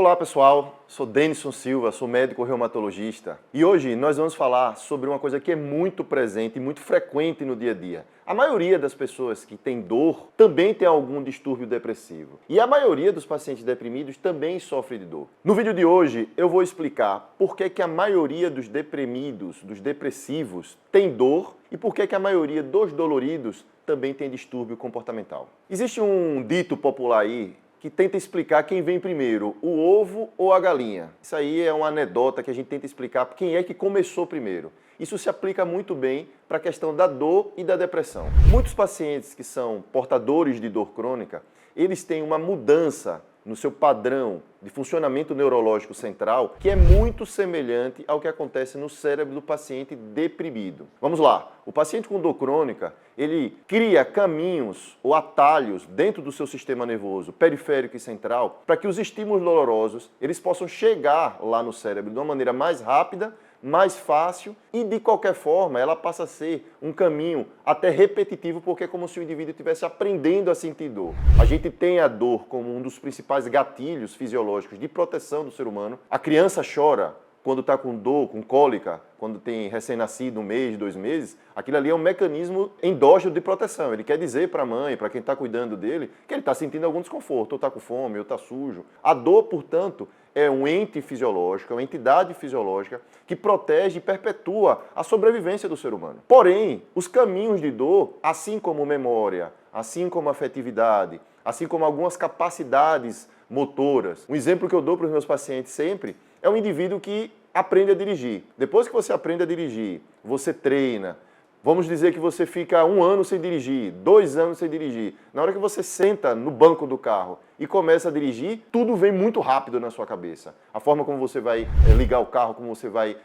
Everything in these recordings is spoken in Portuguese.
Olá pessoal, sou Denison Silva, sou médico reumatologista e hoje nós vamos falar sobre uma coisa que é muito presente e muito frequente no dia a dia. A maioria das pessoas que tem dor também tem algum distúrbio depressivo e a maioria dos pacientes deprimidos também sofre de dor. No vídeo de hoje eu vou explicar por que a maioria dos deprimidos, dos depressivos, tem dor e por que a maioria dos doloridos também tem distúrbio comportamental. Existe um dito popular aí que tenta explicar quem vem primeiro, o ovo ou a galinha. Isso aí é uma anedota que a gente tenta explicar quem é que começou primeiro. Isso se aplica muito bem para a questão da dor e da depressão. Muitos pacientes que são portadores de dor crônica, eles têm uma mudança no seu padrão de funcionamento neurológico central que é muito semelhante ao que acontece no cérebro do paciente deprimido. Vamos lá, o paciente com dor crônica, ele cria caminhos ou atalhos dentro do seu sistema nervoso periférico e central para que os estímulos dolorosos eles possam chegar lá no cérebro de uma maneira mais rápida, mais fácil e, de qualquer forma, ela passa a ser um caminho até repetitivo, porque é como se o indivíduo estivesse aprendendo a sentir dor. A gente tem a dor como um dos principais gatilhos fisiológicos de proteção do ser humano. A criança chora quando está com dor, com cólica, quando tem recém-nascido, 1 mês, 2 meses, aquilo ali é um mecanismo endógeno de proteção. Ele quer dizer para a mãe, para quem está cuidando dele, que ele está sentindo algum desconforto, ou está com fome, ou está sujo. A dor, portanto, é um ente fisiológico, é uma entidade fisiológica que protege e perpetua a sobrevivência do ser humano. Porém, os caminhos de dor, assim como memória, assim como afetividade, assim como algumas capacidades motoras. Um exemplo que eu dou para os meus pacientes sempre é um indivíduo que aprende a dirigir. Depois que você aprende a dirigir, você treina. Vamos dizer que você fica 1 ano sem dirigir, 2 anos sem dirigir. Na hora que você senta no banco do carro e começa a dirigir, tudo vem muito rápido na sua cabeça. A forma como você vai ligar o carro, como você vai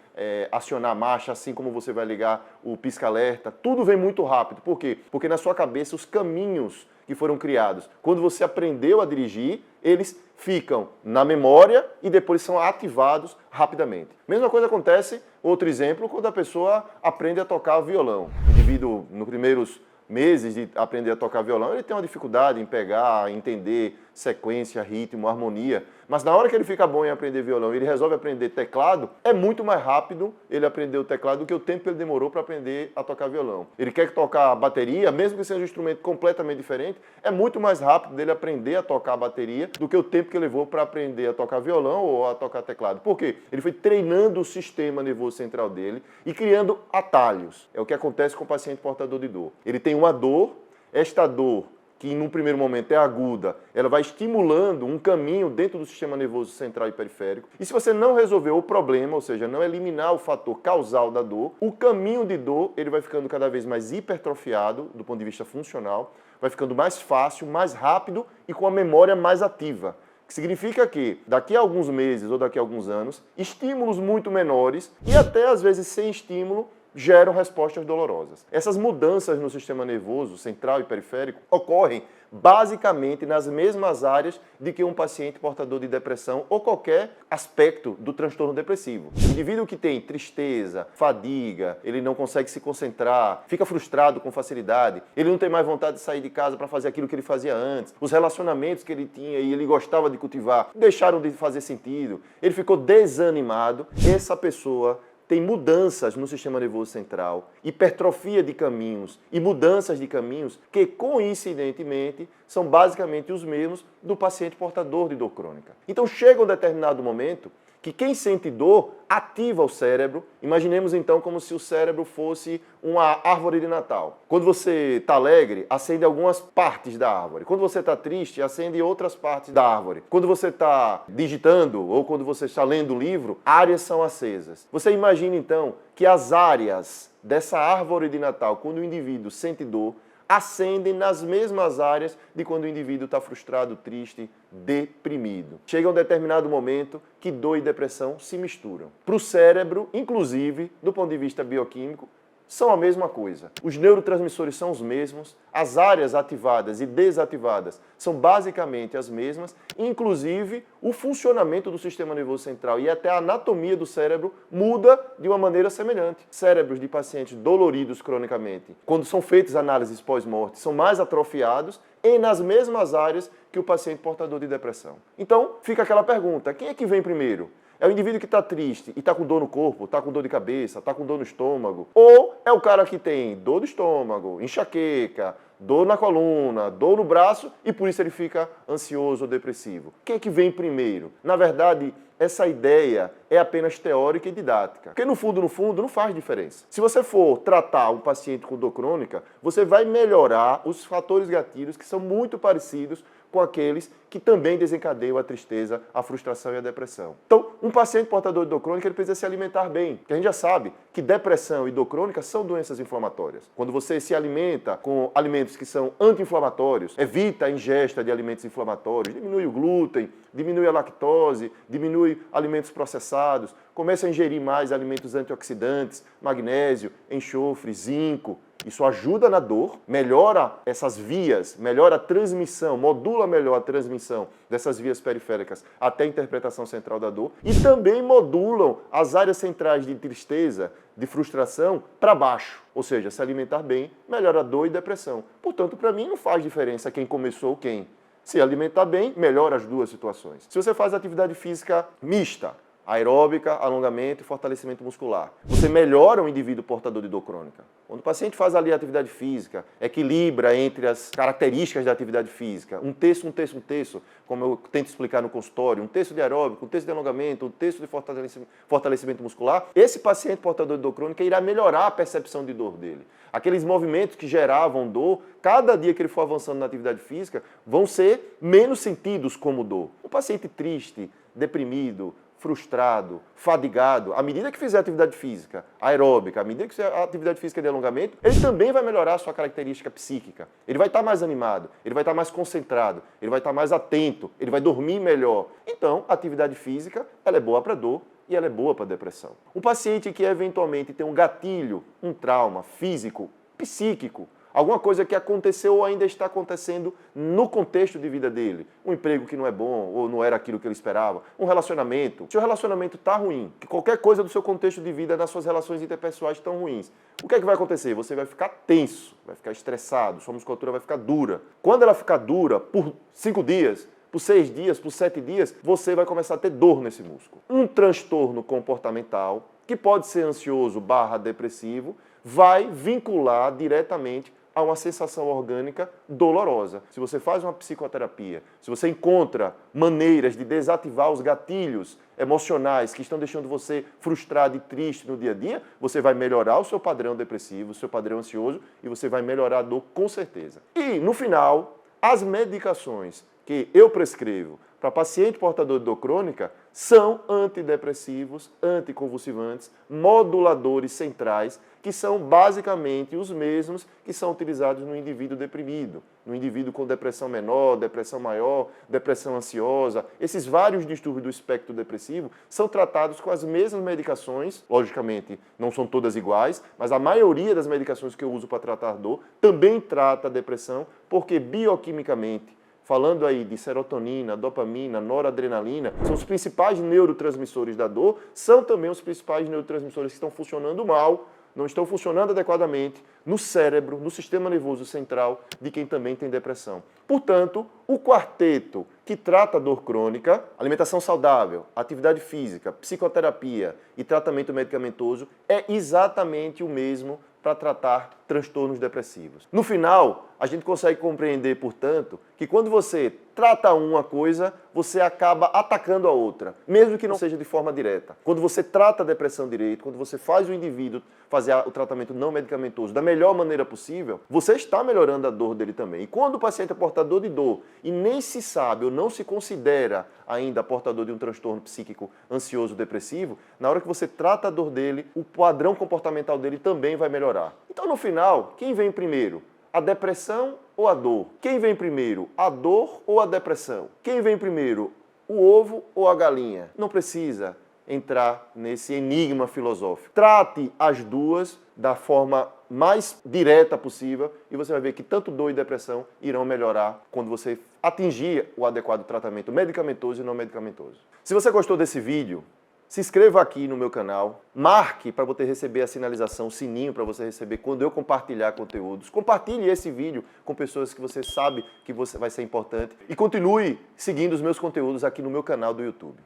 acionar a marcha, assim como você vai ligar o pisca-alerta, tudo vem muito rápido. Por quê? Porque na sua cabeça os caminhos que foram criados, quando você aprendeu a dirigir, eles ficam na memória e depois são ativados rapidamente. Mesma coisa acontece, outro exemplo, quando a pessoa aprende a tocar violão. O indivíduo, nos primeiros meses de aprender a tocar violão, ele tem uma dificuldade em pegar, entender sequência, ritmo, harmonia. Mas na hora que ele fica bom em aprender violão e ele resolve aprender teclado, é muito mais rápido ele aprender o teclado do que o tempo que ele demorou para aprender a tocar violão. Ele quer tocar bateria, mesmo que seja um instrumento completamente diferente, é muito mais rápido dele aprender a tocar a bateria do que o tempo que ele levou para aprender a tocar violão ou a tocar teclado. Por quê? Ele foi treinando o sistema nervoso central dele e criando atalhos. É o que acontece com o paciente portador de dor. Ele tem uma dor, esta dor que num primeiro momento é aguda, ela vai estimulando um caminho dentro do sistema nervoso central e periférico. E se você não resolver o problema, ou seja, não eliminar o fator causal da dor, o caminho de dor ele vai ficando cada vez mais hipertrofiado do ponto de vista funcional, vai ficando mais fácil, mais rápido e com a memória mais ativa. Que significa que daqui a alguns meses ou daqui a alguns anos, estímulos muito menores e até às vezes sem estímulo, geram respostas dolorosas. Essas mudanças no sistema nervoso central e periférico ocorrem basicamente nas mesmas áreas de que um paciente portador de depressão ou qualquer aspecto do transtorno depressivo. O indivíduo que tem tristeza, fadiga, ele não consegue se concentrar, fica frustrado com facilidade, ele não tem mais vontade de sair de casa para fazer aquilo que ele fazia antes, os relacionamentos que ele tinha e ele gostava de cultivar deixaram de fazer sentido, ele ficou desanimado, essa pessoa tem mudanças no sistema nervoso central, hipertrofia de caminhos e mudanças de caminhos que, coincidentemente, são basicamente os mesmos do paciente portador de dor crônica. Então, chega um determinado momento que quem sente dor ativa o cérebro. Imaginemos então como se o cérebro fosse uma árvore de Natal. Quando você está alegre, acende algumas partes da árvore. Quando você está triste, acende outras partes da árvore. Quando você está digitando ou quando você está lendo um livro, áreas são acesas. Você imagina então que as áreas dessa árvore de Natal, quando o indivíduo sente dor, acendem nas mesmas áreas de quando o indivíduo está frustrado, triste, deprimido. Chega um determinado momento que dor e depressão se misturam. Para o cérebro, inclusive, do ponto de vista bioquímico, são a mesma coisa. Os neurotransmissores são os mesmos, as áreas ativadas e desativadas são basicamente as mesmas, inclusive o funcionamento do sistema nervoso central e até a anatomia do cérebro muda de uma maneira semelhante. Cérebros de pacientes doloridos cronicamente, quando são feitas análises pós-morte, são mais atrofiados e nas mesmas áreas que o paciente portador de depressão. Então, fica aquela pergunta, quem é que vem primeiro? É o indivíduo que está triste e está com dor no corpo, está com dor de cabeça, está com dor no estômago? Ou é o cara que tem dor do estômago, enxaqueca, dor na coluna, dor no braço e por isso ele fica ansioso ou depressivo? Quem é que vem primeiro? Na verdade, essa ideia é apenas teórica e didática. Porque no fundo, não faz diferença. Se você for tratar um paciente com dor crônica, você vai melhorar os fatores gatilhos que são muito parecidos com aqueles que também desencadeiam a tristeza, a frustração e a depressão. Então, um paciente portador de dor crônica ele precisa se alimentar bem, porque a gente já sabe que depressão e dor crônica são doenças inflamatórias. Quando você se alimenta com alimentos que são anti-inflamatórios, evita a ingesta de alimentos inflamatórios, diminui o glúten, diminui a lactose, diminui alimentos processados, começa a ingerir mais alimentos antioxidantes, magnésio, enxofre, zinco. Isso ajuda na dor, melhora essas vias, melhora a transmissão, modula melhor a transmissão dessas vias periféricas até a interpretação central da dor e também modulam as áreas centrais de tristeza, de frustração para baixo. Ou seja, se alimentar bem, melhora a dor e depressão. Portanto, para mim não faz diferença quem começou ou quem. Se alimentar bem, melhora as duas situações. Se você faz atividade física mista, aeróbica, alongamento e fortalecimento muscular, você melhora o indivíduo portador de dor crônica. Quando o paciente faz ali a atividade física, equilibra entre as características da atividade física, um terço, como eu tento explicar no consultório, um terço de aeróbico, um terço de alongamento, um terço de fortalecimento muscular, esse paciente portador de dor crônica irá melhorar a percepção de dor dele. Aqueles movimentos que geravam dor, cada dia que ele for avançando na atividade física, vão ser menos sentidos como dor. Um paciente triste, deprimido, frustrado, fadigado, à medida que fizer atividade física aeróbica, à medida que fizer atividade física de alongamento, ele também vai melhorar a sua característica psíquica. Ele vai estar mais animado, ele vai estar mais concentrado, ele vai estar mais atento, ele vai dormir melhor. Então, a atividade física, ela é boa para dor e ela é boa para depressão. Um paciente que eventualmente tem um gatilho, um trauma físico, psíquico, alguma coisa que aconteceu ou ainda está acontecendo no contexto de vida dele. Um emprego que não é bom ou não era aquilo que ele esperava. Um relacionamento. Se o relacionamento está ruim, que qualquer coisa do seu contexto de vida, das suas relações interpessoais estão ruins, o que é que vai acontecer? Você vai ficar tenso, vai ficar estressado, sua musculatura vai ficar dura. Quando ela ficar dura por 5 dias, por 6 dias, por 7 dias, você vai começar a ter dor nesse músculo. Um transtorno comportamental, que pode ser ansioso / depressivo, vai vincular diretamente a uma sensação orgânica dolorosa. Se você faz uma psicoterapia, se você encontra maneiras de desativar os gatilhos emocionais que estão deixando você frustrado e triste no dia a dia, você vai melhorar o seu padrão depressivo, o seu padrão ansioso e você vai melhorar a dor com certeza. E, no final, as medicações que eu prescrevo para paciente portador de dor crônica são antidepressivos, anticonvulsivantes, moduladores centrais, que são basicamente os mesmos que são utilizados no indivíduo deprimido, no indivíduo com depressão menor, depressão maior, depressão ansiosa. Esses vários distúrbios do espectro depressivo são tratados com as mesmas medicações, logicamente não são todas iguais, mas a maioria das medicações que eu uso para tratar dor também trata a depressão, porque bioquimicamente, falando aí de serotonina, dopamina, noradrenalina, são os principais neurotransmissores da dor, são também os principais neurotransmissores que estão funcionando mal, não estão funcionando adequadamente no cérebro, no sistema nervoso central de quem também tem depressão. Portanto, o quarteto que trata a dor crônica, alimentação saudável, atividade física, psicoterapia e tratamento medicamentoso é exatamente o mesmo para tratar transtornos depressivos. No final, a gente consegue compreender, portanto, que quando você trata uma coisa, você acaba atacando a outra, mesmo que não seja de forma direta. Quando você trata a depressão direito, quando você faz o indivíduo fazer o tratamento não medicamentoso da melhor maneira possível, você está melhorando a dor dele também. E quando o paciente é portador de dor e nem se sabe ou não se considera ainda portador de um transtorno psíquico ansioso depressivo, na hora que você trata a dor dele, o padrão comportamental dele também vai melhorar. Então, no final, quem vem primeiro? A depressão ou a dor? Quem vem primeiro? A dor ou a depressão? Quem vem primeiro? O ovo ou a galinha? Não precisa entrar nesse enigma filosófico. Trate as duas da forma mais direta possível e você vai ver que tanto dor e depressão irão melhorar quando você atingir o adequado tratamento medicamentoso e não medicamentoso. Se você gostou desse vídeo, se inscreva aqui no meu canal, marque para você receber a sinalização, o sininho para você receber quando eu compartilhar conteúdos. Compartilhe esse vídeo com pessoas que você sabe que vai ser importante e continue seguindo os meus conteúdos aqui no meu canal do YouTube.